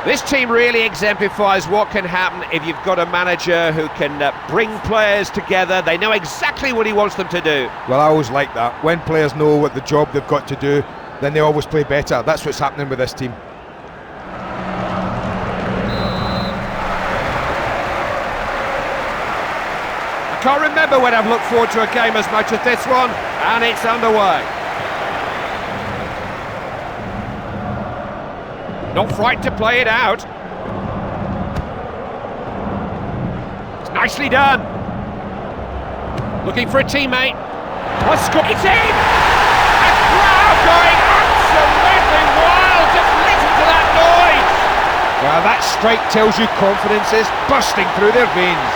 This team really exemplifies what can happen if you've got a manager who can bring players together. They know exactly what he wants them to do. Well, I always like that. When players know what the job they've got to do, then they always play better. That's what's happening with this team. I can't remember when I've looked forward to a game as much as this one, and it's underway. Not frightened to play it out. It's nicely done. Looking for a teammate. What's score? It's in! A crowd going absolutely wild. Just listen to that noise. Well, that strike tells you confidence is bursting through their veins.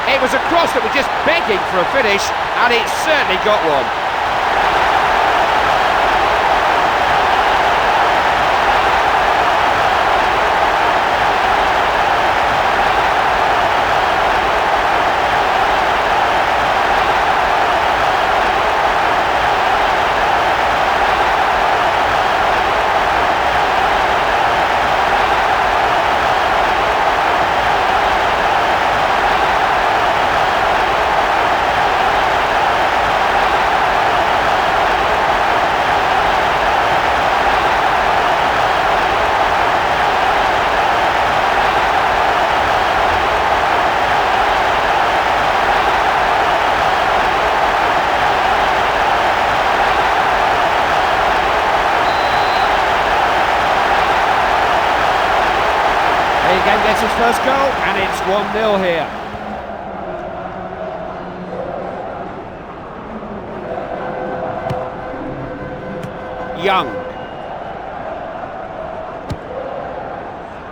It was a cross that was just begging for a finish, and it certainly got one. Again gets his first goal, and it's 1-0 here. Young.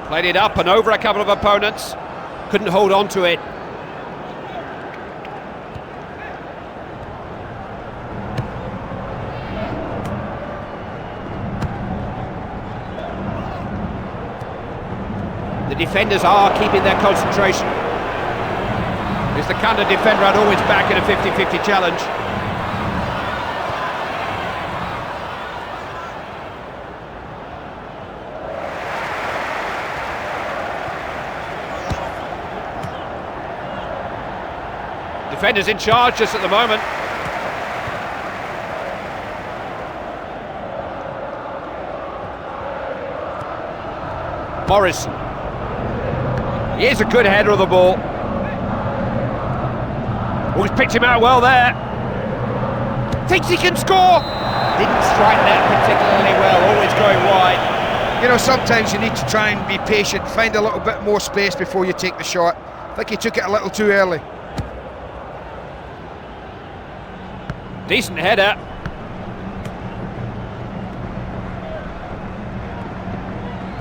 Played it up and over a couple of opponents. Couldn't hold on to it. The defenders are keeping their concentration. He's the kind of defender I'd always back in a 50-50 challenge. Defenders in charge just at the moment. Morrison. He is a good header of the ball. Oh, he's picked him out well there. Thinks he can score. Didn't strike that particularly well, always going wide. You know, sometimes you need to try and be patient, find a little bit more space before you take the shot. I think he took it a little too early. Decent header.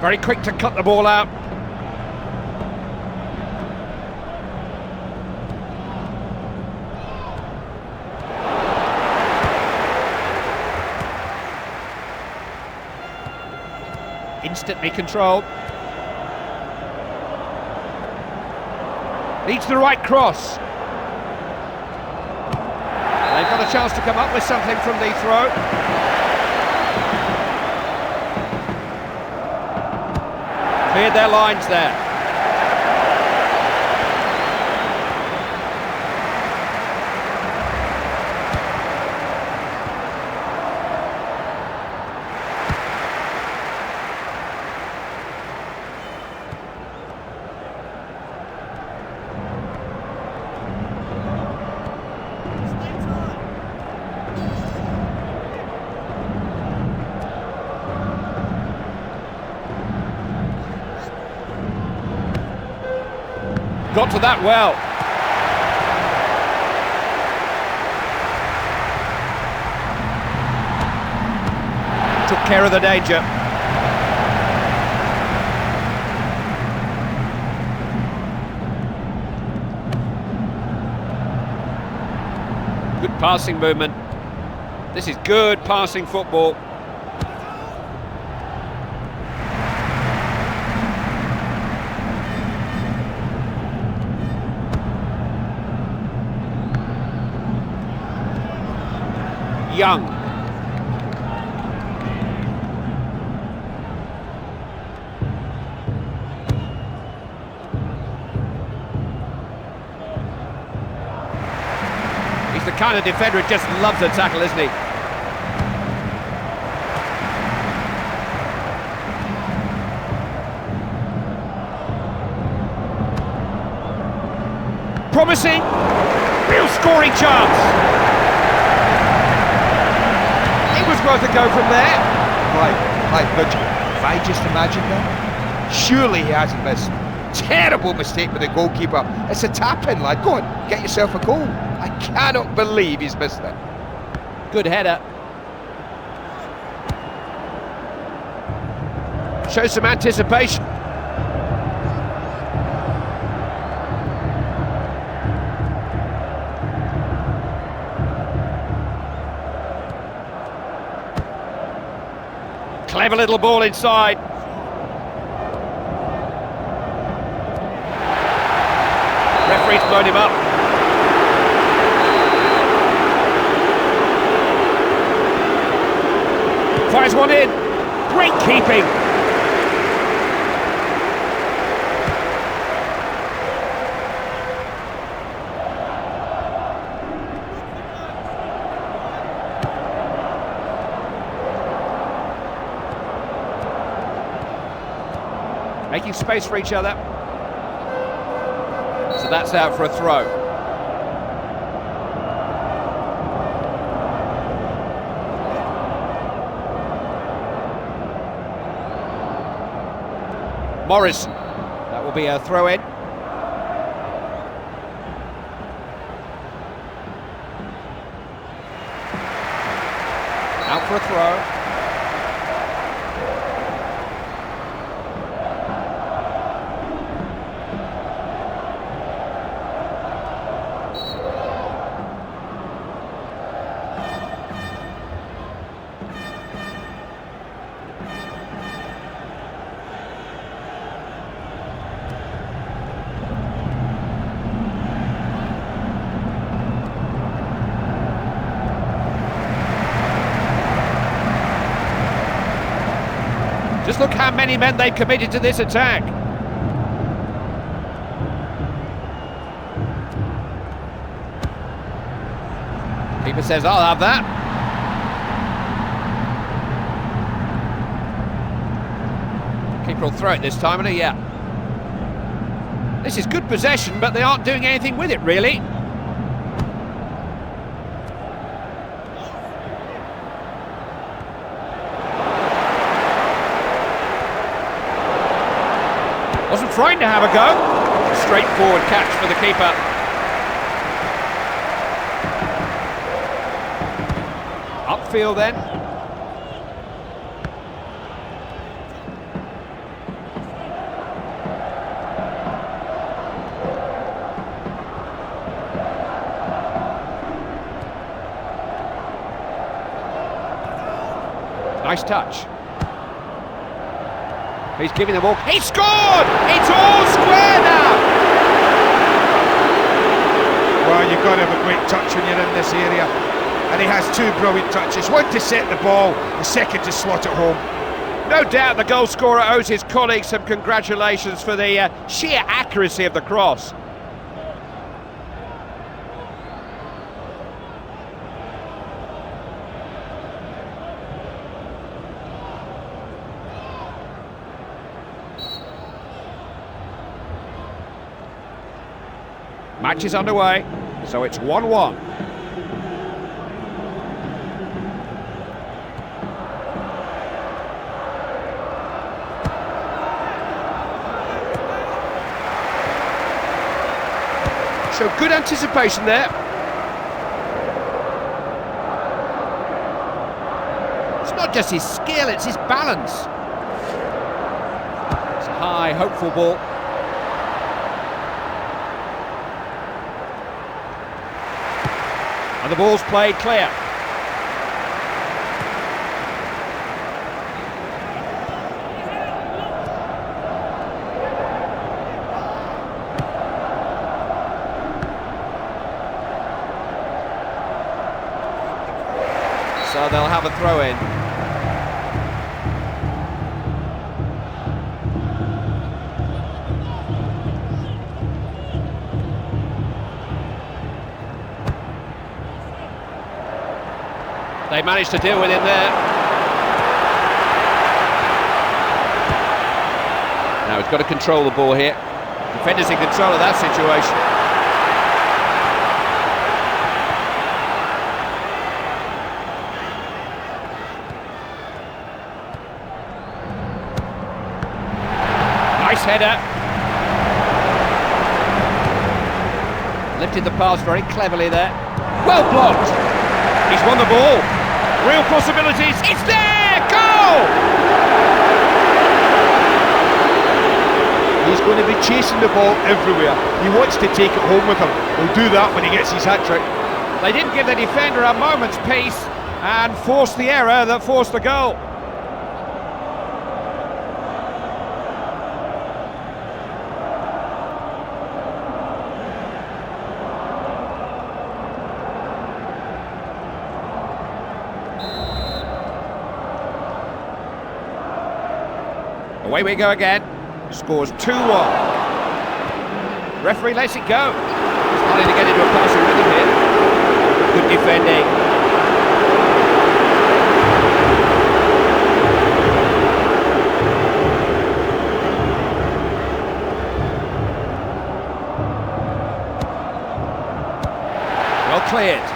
Very quick to cut the ball out. Instantly controlled. Needs the right cross. They've got a chance to come up with something from the throw. Cleared their lines there. Got to that well. Took care of the danger. Good passing movement. This is good passing football. Young. kind of defender who just loves a tackle, isn't he? Promising, real scoring chance. It was worth a go from there. Right, but if I just imagine that, surely he hasn't missed. Terrible mistake with the goalkeeper. It's a tap-in, lad. Go on, get yourself a goal. I cannot believe he's missed it. Good header. Shows some anticipation. Clever little ball inside. Referee's blown him up. Fires one in. Great keeping. Making space for each other. So that's out for a throw. Morrison. That will be a throw in. Out for a throw. Just look how many men they've committed to this attack. Keeper says, I'll have that. Keeper will throw it this time, and yeah. This is good possession, but they aren't doing anything with it, really. Wasn't frightened to have a go. Straightforward catch for the keeper. Upfield then. Nice touch. He's giving the ball. He scored! It's all square now! Well, you've got to have a great touch when you're in this area. And he has two brilliant touches. One to set the ball, the second to slot it home. No doubt the goal scorer owes his colleagues some congratulations for the sheer accuracy of the cross. Match is underway, so it's 1-1. So good anticipation there. It's not just his skill, it's his balance. It's a high, hopeful ball. And the ball's played clear. So they'll have a throw in. They managed to deal with him there. Now he's got to control the ball here. Defenders in control of that situation. Nice header. Lifted the pass very cleverly there. Well blocked. He's won the ball. Real possibilities. It's there! Goal! He's going to be chasing the ball everywhere. He wants to take it home with him. He'll do that when he gets his hat-trick. They didn't give the defender a moment's peace and forced the error that forced the goal. Away we go again. Scores 2-1. Referee lets it go. Starting to get into a passing rhythm here. Good defending. Well cleared.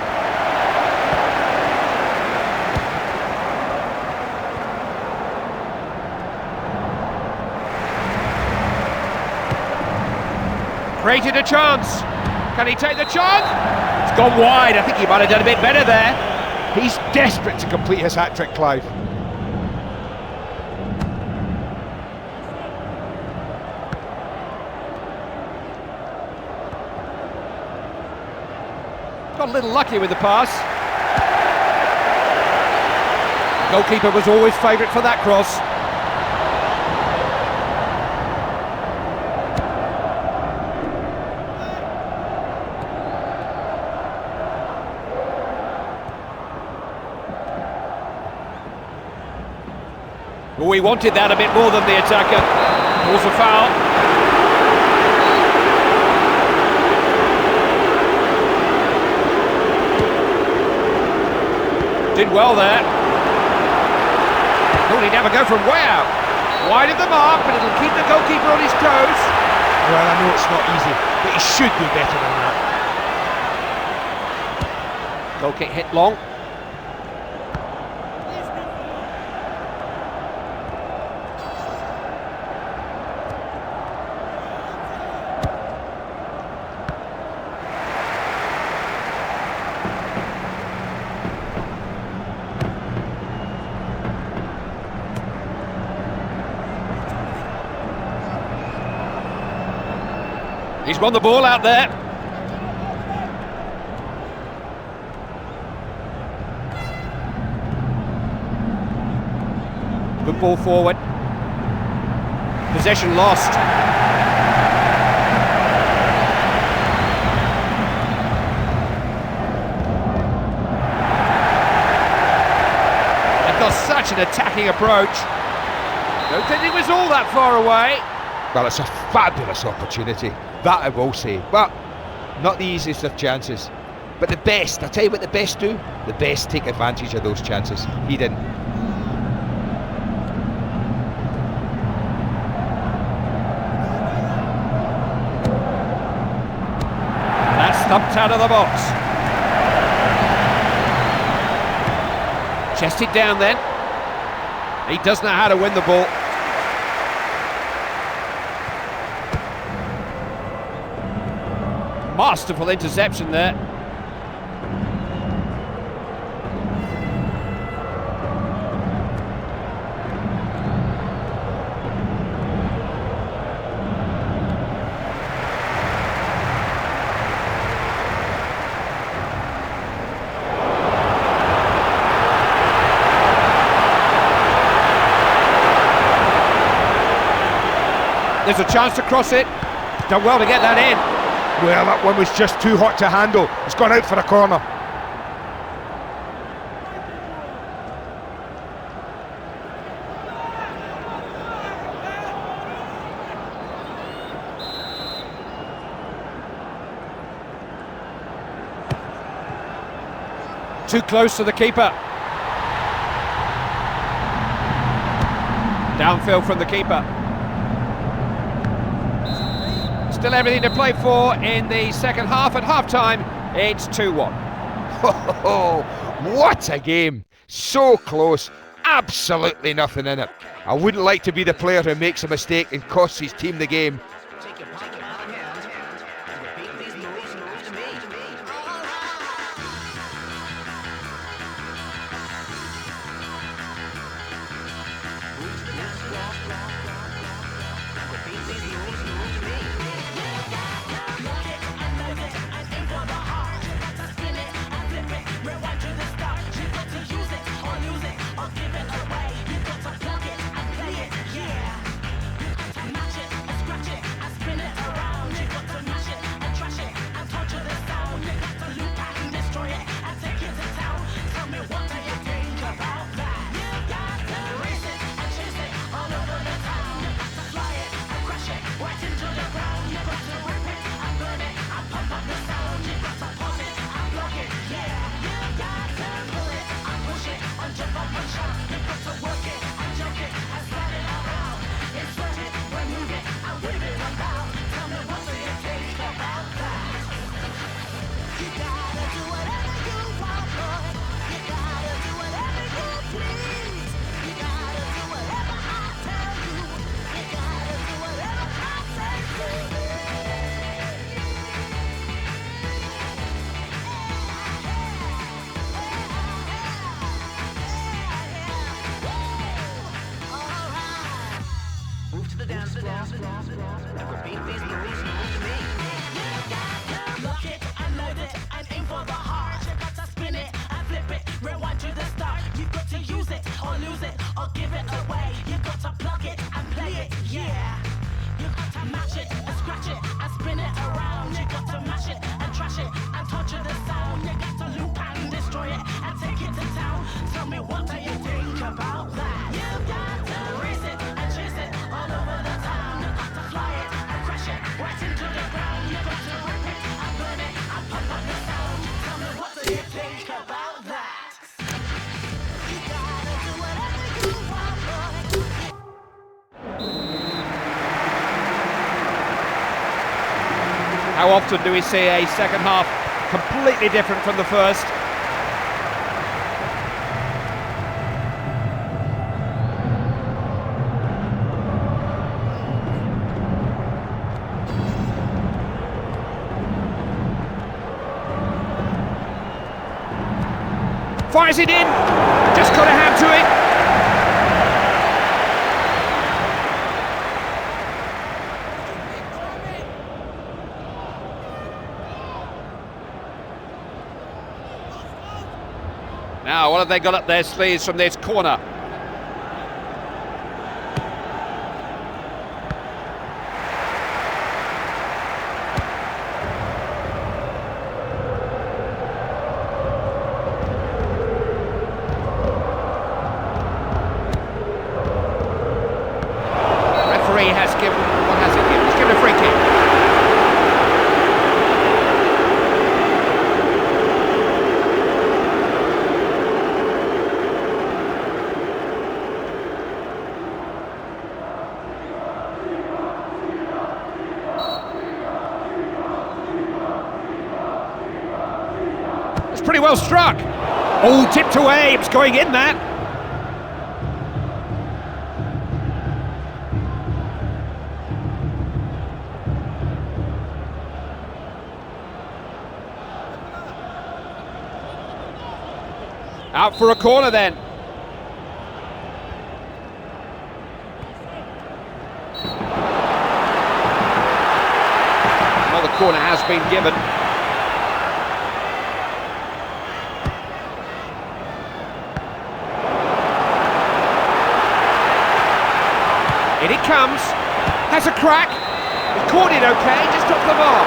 Created a chance. Can he take the chance? It's gone wide. I think he might have done a bit better there. He's desperate to complete his hat-trick, Clive. Got a little lucky with the pass. The goalkeeper was always favourite for that cross. Oh, he wanted that a bit more than the attacker. Calls a foul. Did well there. Thought he'd never go from way out. Wide of the mark, but it'll keep the goalkeeper on his toes. Well, I know it's not easy, but he should do better than that. Goal kick hit long. He's won the ball out there. Good ball forward. Possession lost. They've got such an attacking approach. Don't think it was all that far away. Well, it's a fabulous opportunity, that I will say, but not the easiest of chances. But the best, I'll tell you what the best do, the best take advantage of those chances. He didn't. That's stumped out of the box. Chested down then. He does know how to win the ball. Masterful interception there. There's a chance to cross it. Done well to get that in. Well, that one was just too hot to handle. It's gone out for a corner. Too close to the keeper. Downfield from the keeper. Still everything to play for in the second half. At half-time, it's 2-1. Oh, what a game! So close, absolutely nothing in it. I wouldn't like to be the player who makes a mistake and costs his team the game. How often do we see a second half completely different from the first? Fires it in, just got a hand to it. Now, what have they got up their sleeves from this corner? Referee has given, what has he given? He's given a free kick. Pretty well struck. Oh, tipped away. It's going in that. Out for a corner then. Well, the corner has been given. In it comes, has a crack, he caught it okay, just off the mark.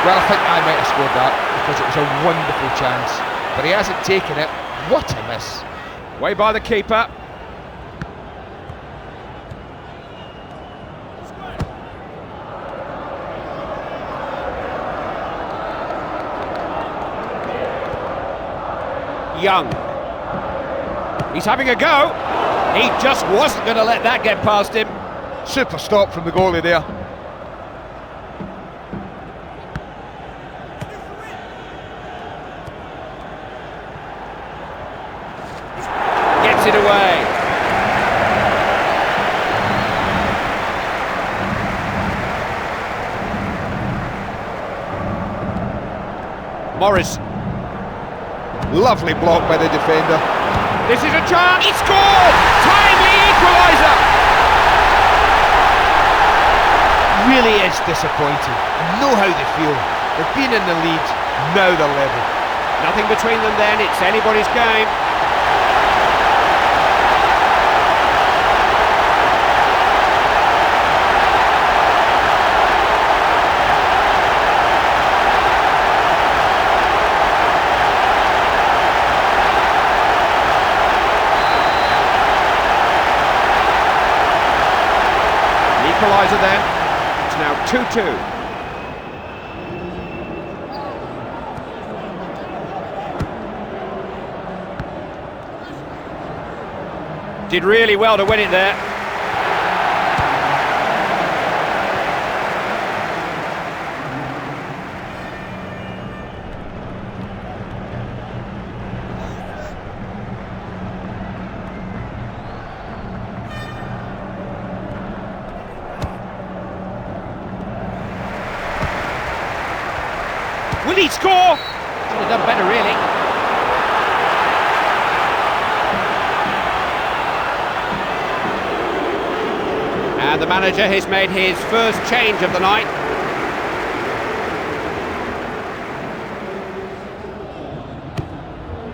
Well, I think I might have scored that because it was a wonderful chance, but he hasn't taken it. What a miss. Way by the keeper. Young. He's having a go. He just wasn't going to let that get past him. Super stop from the goalie there. Gets it away. Morris. Lovely block by the defender. This is a chance. He scored! Timely equaliser! Really is disappointing. I know how they feel. They've been in the lead, now they're level. Nothing between them then, it's anybody's game. Equaliser then. It's now 2-2. Did really well to win it there. Will he score? Should have done better, really. And the manager has made his first change of the night.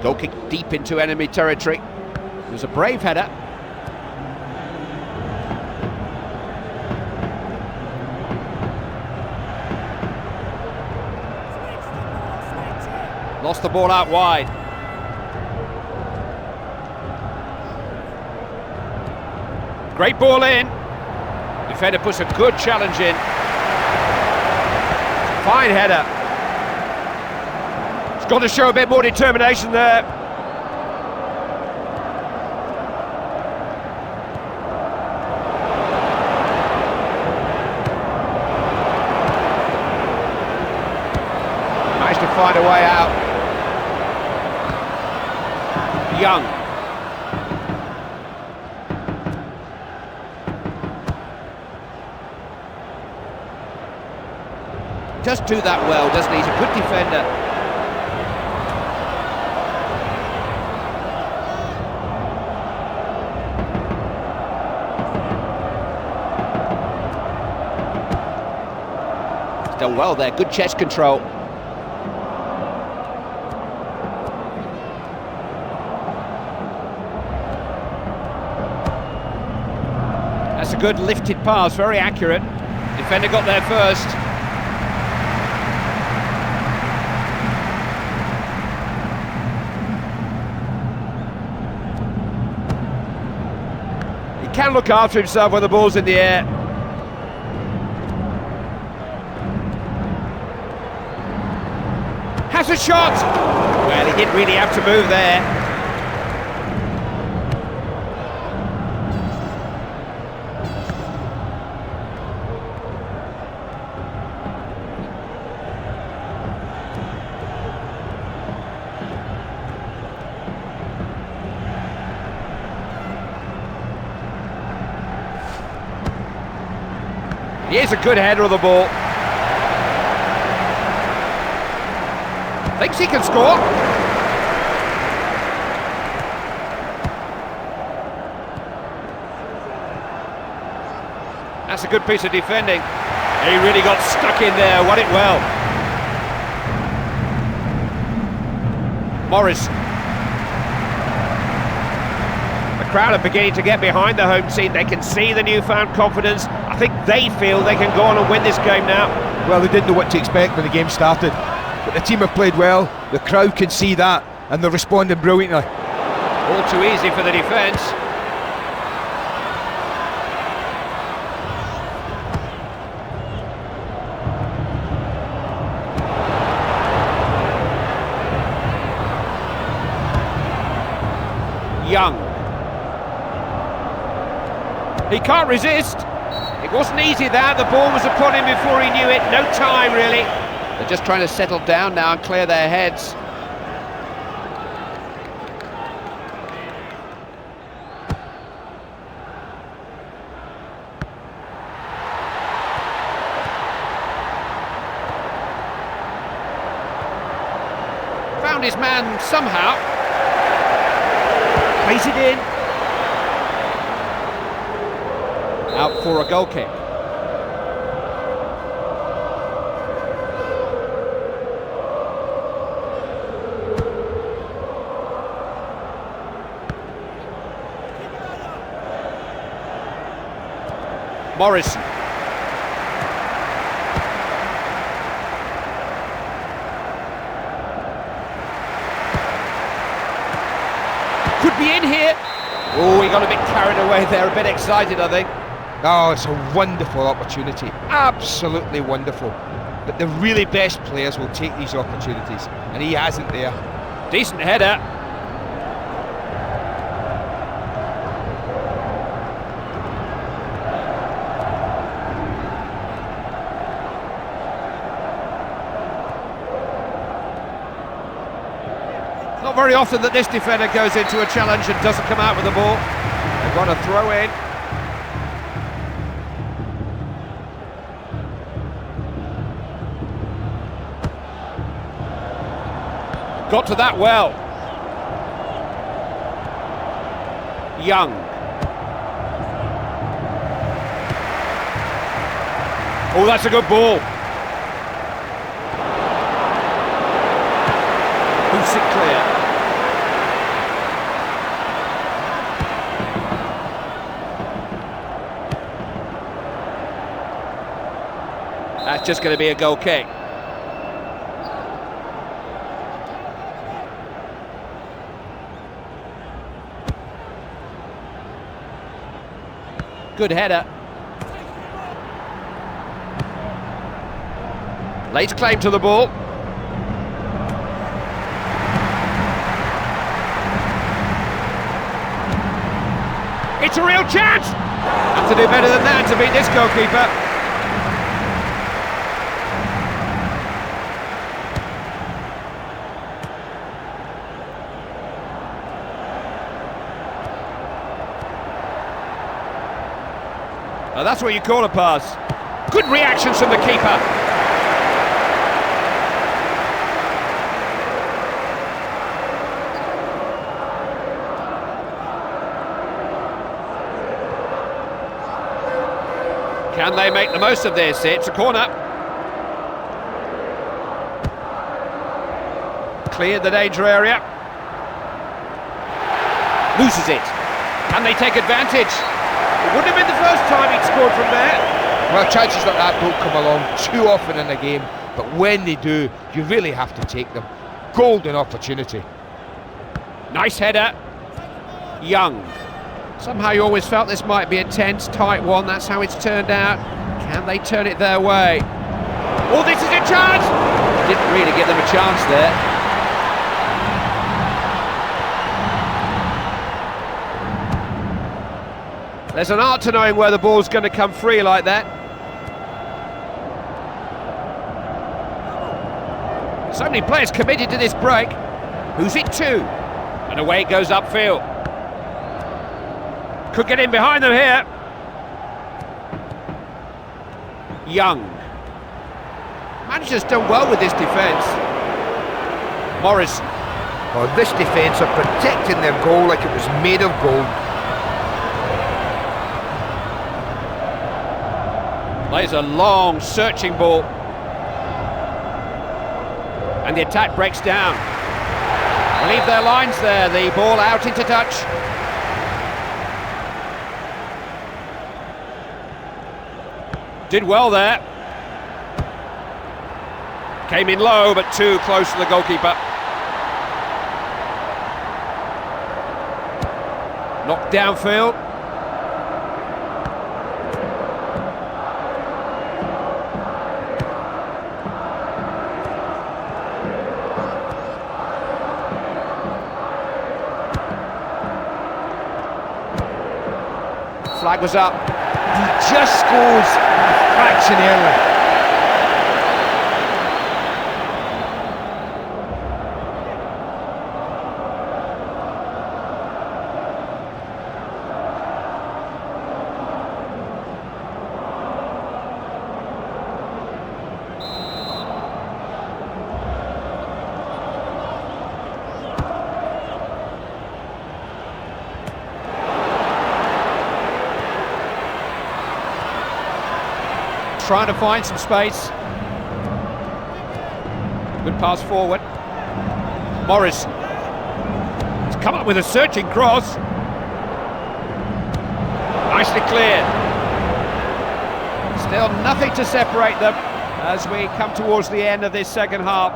Goal kick deep into enemy territory. It was a brave header. Lost the ball out wide. Great ball in. Defender puts a good challenge in. Fine header. He's got to show a bit more determination there. Managed to find a way out. Young. Does do that well, doesn't he? He's a good defender. He's done well there, good chest control. That's a good lifted pass, very accurate. Defender got there first. He can look after himself when the ball's in the air. Has a shot! Well, he didn't really have to move there. Here's a good header of the ball. Thinks he can score. That's a good piece of defending. He really got stuck in there, won it well. Morris. The crowd are beginning to get behind the home team. They can see the newfound confidence. I think they feel they can go on and win this game now. Well, they didn't know what to expect when the game started, but the team have played well, the crowd can see that, and they're responding brilliantly. All too easy for the defence. Young. He can't resist. It wasn't easy that. The ball was upon him before he knew it. No time, really. They're just trying to settle down now and clear their heads. Found his man somehow. Plays it in. Out for a goal kick. Morrison. Could be in here. Oh, he got a bit carried away there, a bit excited, I think. Oh, it's a wonderful opportunity, absolutely wonderful. But the really best players will take these opportunities, and he hasn't there. Decent header. Not very often that this defender goes into a challenge and doesn't come out with the ball. They've got a throw in. Got to that well. Young. Oh, that's a good ball. Hoops it clear. That's just going to be a goal kick. Good header. Lays claim to the ball. It's a real chance! Have to do better than that to beat this goalkeeper. Oh, that's what you call a pass. Good reactions from the keeper. Can they make the most of this? It's a corner. Cleared the danger area. Loses it. Can they take advantage? It wouldn't have been the first time he'd scored from there. Well, chances like that don't come along too often in a game, but when they do, you really have to take them. Golden opportunity. Nice header. Young. Somehow you always felt this might be a tense, tight one. That's how it's turned out. Can they turn it their way? Oh, this is a chance! Didn't really give them a chance there. There's an art to knowing where the ball's going to come free like that. So many players committed to this break. Who's it to? And away it goes upfield. Could get in behind them here. Young. Manager's done well with this defence. Morrison. Oh, this defence are protecting their goal like it was made of gold. Plays a long, searching ball. And the attack breaks down. Leave their lines there, the ball out into touch. Did well there. Came in low, but too close to the goalkeeper. Knocked downfield. Flag was up. He just scores a fraction early. Trying to find some space. Good pass forward. Morris. He's come up with a searching cross. Nicely cleared. Still nothing to separate them as we come towards the end of this second half.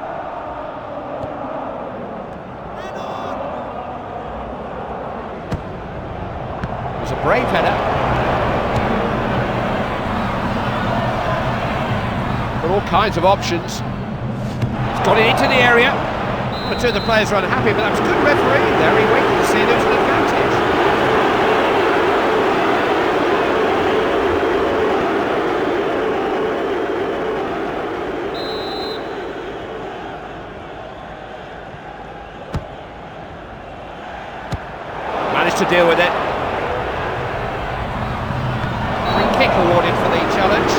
It was a brave header. All kinds of options. He's got it into the area. One or two of the players are unhappy, but that was good refereeing there. He waited to see there was an advantage. Managed to deal with it. Free kick awarded for the challenge.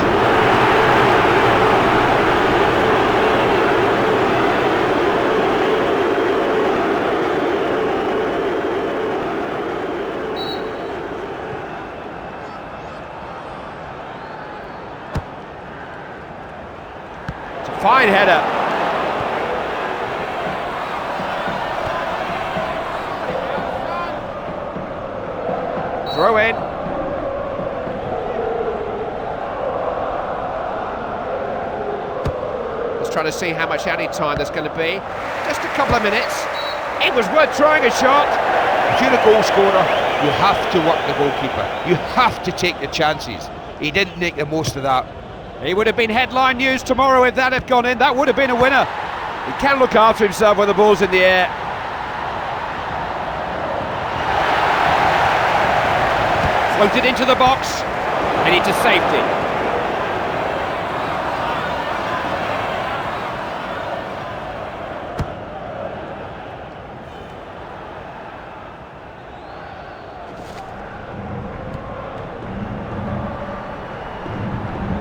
Fine header. Throw in. Let's try to see how much added time there's going to be. Just a couple of minutes. It was worth trying a shot. If you're a goal scorer, you have to work the goalkeeper. You have to take the chances. He didn't make the most of that. He would have been headline news tomorrow if that had gone in. That would have been a winner. He can look after himself when the ball's in the air. Floated into the box and into safety.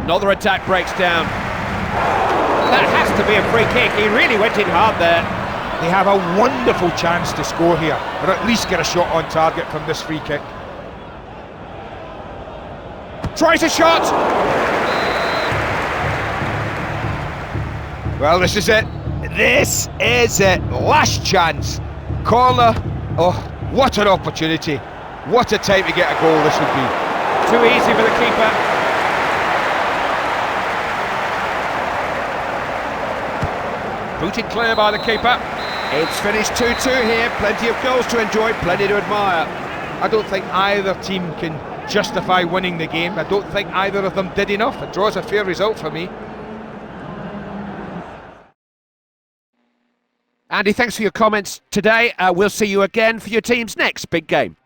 Another attack breaks down. That has to be a free kick. He really went in hard there. They have a wonderful chance to score here, or at least get a shot on target from this free kick. Tries a shot. Well, this is it. This is it. Last chance. Corner. Oh, what an opportunity. What a time to get a goal this would be. Too easy for the keeper. Booted clear by the keeper. It's finished 2-2 here. Plenty of goals to enjoy, plenty to admire. I don't think either team can justify winning the game. I don't think either of them did enough. A draw's a fair result for me. Andy, thanks for your comments today. We'll see you again for your team's next big game.